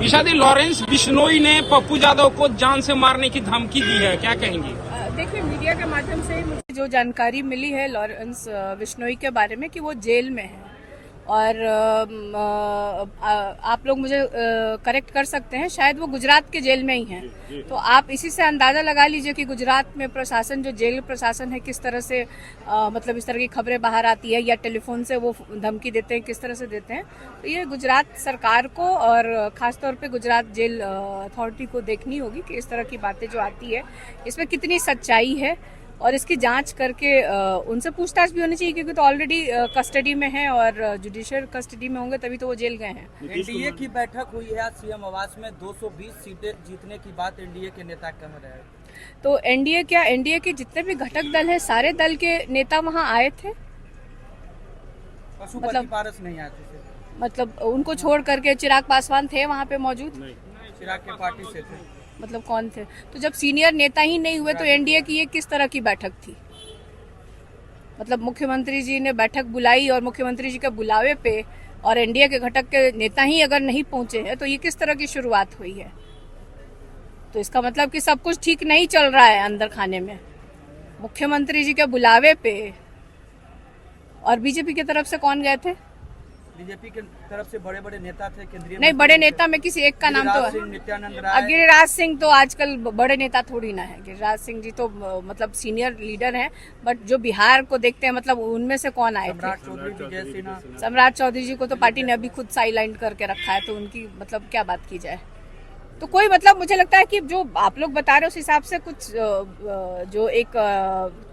विशादी Lawrence Bishnoi ने पप्पू यादव को जान से मारने की धमकी दी है, क्या कहेंगी? देखिए, मीडिया के माध्यम से मुझे जो जानकारी मिली है लॉरेंस बिश्नोई के बारे में कि वो जेल में है और आप लोग मुझे करेक्ट कर सकते हैं, शायद वो गुजरात के जेल में ही हैं। तो आप इसी से अंदाजा लगा लीजिए कि गुजरात में प्रशासन, जो जेल प्रशासन है, किस तरह से मतलब इस तरह की खबरें बाहर आती है या टेलीफोन से वो धमकी देते हैं, किस तरह से देते हैं। तो ये गुजरात सरकार को और खासतौर पे गुजरात जेल अथॉरिटी को देखनी होगी कि इस तरह की बातें जो आती है इसमें कितनी सच्चाई है और इसकी जांच करके उनसे पूछताछ भी होनी चाहिए, क्योंकि तो ऑलरेडी कस्टडी में है और जुडिशियल कस्टडी में होंगे तभी तो वो जेल गए हैं। एनडीए की बैठक हुई है आज सीएम आवास में, 220 सीटें जीतने की बात एनडीए के नेता कह रहे हैं। तो एनडीए के जितने भी घटक दल हैं, सारे दल के नेता वहां आए थे। पशुपति पारस नहीं आए थे, मतलब उनको छोड़ करके चिराग पासवान थे वहां पे मौजूद? चिराग के पार्टी से थे। मतलब कौन थे? तो जब सीनियर नेता ही नहीं हुए तो एनडीए की ये किस तरह की बैठक थी? मतलब मुख्यमंत्री जी ने बैठक बुलाई और मुख्यमंत्री जी के बुलावे पे और एनडीए के घटक के नेता ही अगर नहीं पहुंचे हैं तो ये किस तरह की शुरुआत हुई है? तो इसका मतलब कि सब कुछ ठीक नहीं चल रहा है अंदर खाने में। मुख्यमंत्री जी के बुलावे पे और बीजेपी की तरफ से कौन गए थे? बीजेपी की तरफ से बड़े बड़े नेता थे, केंद्रीय नहीं, बड़े नेता में किसी एक का नाम तो नित्यानंद राय। गिरिराज सिंह तो आजकल बड़े नेता थोड़ी ना है। गिरिराज सिंह जी तो मतलब सीनियर लीडर हैं, बट जो बिहार को देखते हैं मतलब उनमें से कौन आए थे? सम्राट चौधरी, विजय सिन्हा। सम्राट चौधरी जी को तो पार्टी ने अभी खुद साइडलाइन करके रखा है, तो उनकी मतलब क्या बात की जाए। तो कोई मतलब मुझे लगता है कि जो आप लोग बता रहे हो उस हिसाब से कुछ जो एक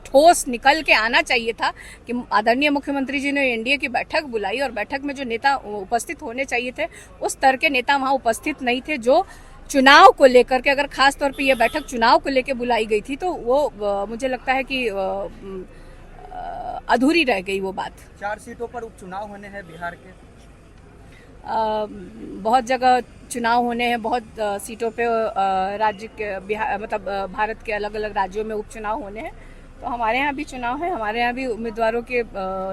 ठोस निकल के आना चाहिए था कि आदरणीय मुख्यमंत्री जी ने एनडीए की बैठक बुलाई और बैठक में जो नेता उपस्थित होने चाहिए थे उस स्तर के नेता वहां उपस्थित नहीं थे। जो चुनाव को लेकर के, अगर खास तौर पे ये बैठक चुनाव को लेकर बुलाई गई थी तो वो मुझे लगता है कि अधूरी रह गई वो बात। 4 सीटों पर उपचुनाव होने हैं बिहार के। बहुत जगह चुनाव होने हैं, बहुत सीटों पे राज्य के बिहार मतलब भारत के अलग अलग राज्यों में उपचुनाव होने हैं। तो हमारे यहाँ भी चुनाव है, हमारे यहाँ भी उम्मीदवारों के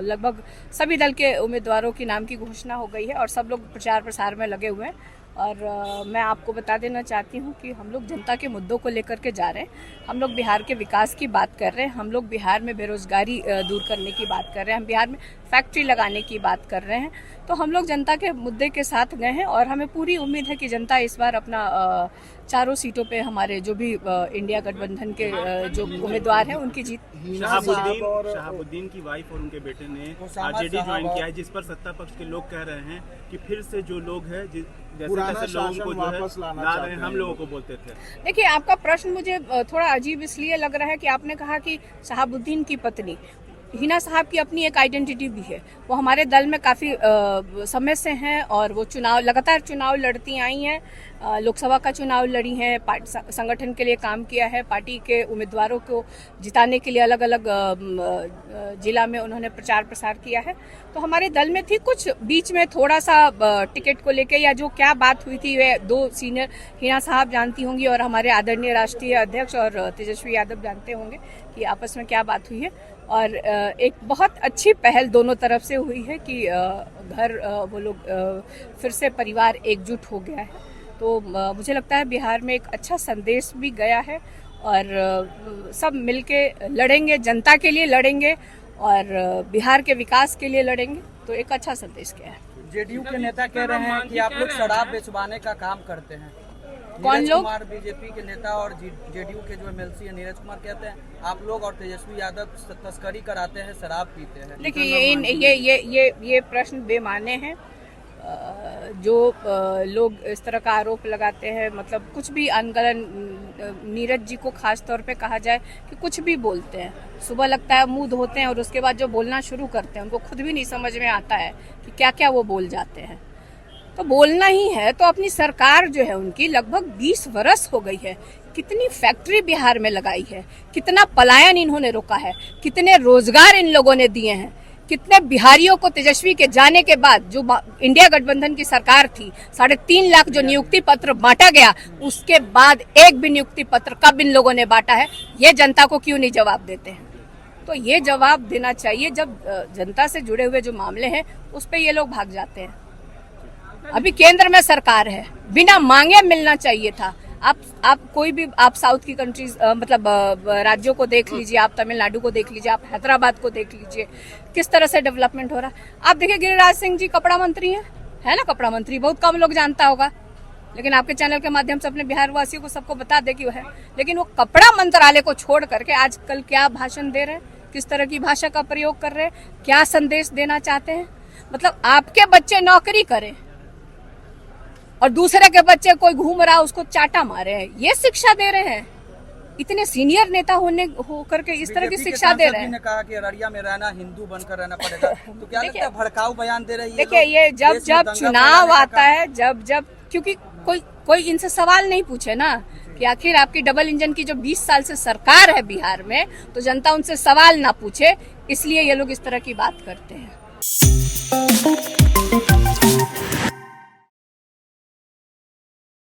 लगभग सभी दल के उम्मीदवारों की नाम की घोषणा हो गई है और सब लोग प्रचार प्रसार में लगे हुए हैं। और मैं आपको बता देना चाहती हूँ कि हम लोग जनता के मुद्दों को लेकर के जा रहे हैं। हम लोग बिहार के विकास की बात कर रहे हैं, हम लोग बिहार में बेरोजगारी दूर करने की बात कर रहे हैं, हम बिहार में फैक्ट्री लगाने की बात कर रहे हैं। तो हम लोग जनता के मुद्दे के साथ गए हैं और हमें पूरी उम्मीद है कि जनता इस बार अपना चारों सीटों पे हमारे जो भी इंडिया गठबंधन के जो उम्मीदवार हैं उनकी जीत। शहाबुद्दीन की वाइफ और उनके बेटे ने आरजेडी ज्वाइन किया है, जिस पर सत्ता पक्ष के लोग कह रहे हैं कि फिर से जो लोग हैं जैसे लोगों को जो है ला रहे हैं, हम लोगों को बोलते थे। देखिए, आपका प्रश्न मुझे थोड़ा अजीब इसलिए लग रहा है कि आपने कहा कि शहाबुद्दीन की पत्नी हिना साहब की अपनी एक आइडेंटिटी भी है। वो हमारे दल में काफ़ी समय से हैं और वो लगातार चुनाव लड़ती आई हैं, लोकसभा का चुनाव लड़ी हैं, संगठन के लिए काम किया है, पार्टी के उम्मीदवारों को जिताने के लिए अलग अलग जिला में उन्होंने प्रचार प्रसार किया है। तो हमारे दल में थी, कुछ बीच में थोड़ा सा टिकट को लेके या जो क्या बात हुई थी वे 2 सीनियर हिना साहब जानती होंगी और हमारे आदरणीय राष्ट्रीय अध्यक्ष और तेजस्वी यादव जानते होंगे कि आपस में क्या बात हुई है। और एक बहुत अच्छी पहल दोनों तरफ से हुई है कि घर वो लोग फिर से परिवार एकजुट हो गया है। तो मुझे लगता है बिहार में एक अच्छा संदेश भी गया है और सब मिलके लड़ेंगे, जनता के लिए लड़ेंगे और बिहार के विकास के लिए लड़ेंगे। तो एक अच्छा संदेश गया है। जेडीयू के नेता कह रहे हैं कि आप लोग शराब बेचवाने का काम करते हैं। कौन लोग? कुमार बीजेपी के नेता और जेडीयू के जो एमएलसी है नीरज कुमार कहते हैं आप लोग और तेजस्वी यादव तस्करी कराते हैं, शराब पीते हैं। देखिए, ये प्रश्न बेमाने हैं। जो लोग इस तरह का आरोप लगाते हैं, मतलब कुछ भी अनगढ़, नीरज जी को खास तौर पे कहा जाए कि कुछ भी बोलते हैं। सुबह लगता है मुंह धोते हैं और उसके बाद जो बोलना शुरू करते हैं उनको खुद भी नहीं समझ में आता है कि क्या क्या वो बोल जाते हैं। तो बोलना ही है तो अपनी सरकार जो है उनकी लगभग 20 वर्ष हो गई है, कितनी फैक्ट्री बिहार में लगाई है, कितना पलायन इन्होंने रोका है, कितने रोजगार इन लोगों ने दिए हैं, कितने बिहारियों को तेजस्वी के जाने के बाद जो इंडिया गठबंधन की सरकार थी 3.5 लाख जो नियुक्ति पत्र बांटा गया, उसके बाद एक भी नियुक्ति पत्र कब इन लोगों ने बांटा है, ये जनता को क्यों नहीं जवाब देते हैं? तो ये जवाब देना चाहिए। जब जनता से जुड़े हुए जो मामले हैं उस पर ये लोग भाग जाते हैं। अभी केंद्र में सरकार है, बिना मांगे मिलना चाहिए था। आप कोई भी आप साउथ की कंट्रीज मतलब राज्यों को देख लीजिए, आप तमिलनाडु को देख लीजिए, आप हैदराबाद को देख लीजिए, किस तरह से डेवलपमेंट हो रहा है। आप देखिए गिरिराज सिंह जी कपड़ा मंत्री है ना, कपड़ा मंत्री बहुत कम लोग जानता होगा, लेकिन आपके चैनल के माध्यम से अपने बिहार वासियों को सबको बता दे कि वो है। लेकिन वो कपड़ा मंत्रालय को छोड़ करके आजकल क्या भाषण दे रहे हैं, किस तरह की भाषा का प्रयोग कर रहे हैं, क्या संदेश देना चाहते हैं। मतलब आपके बच्चे नौकरी करें और दूसरे के बच्चे कोई घूम रहा उसको चाटा मारे हैं, ये शिक्षा दे रहे हैं। इतने सीनियर नेता होकर के इस तरह की शिक्षा दे रहे हैं। ने कहा कि अररिया में रहना हिंदू बनकर रहना पड़ेगा, तो क्या लगता है भड़काऊ बयान दे रही है? देखिए ये जब चुनाव आता है, जब क्योंकि कोई इनसे सवाल नहीं पूछे ना कि आखिर आपकी डबल इंजन की जो 20 साल से सरकार है बिहार में, तो जनता उनसे सवाल ना पूछे, इसलिए ये लोग इस तरह की बात करते हैं।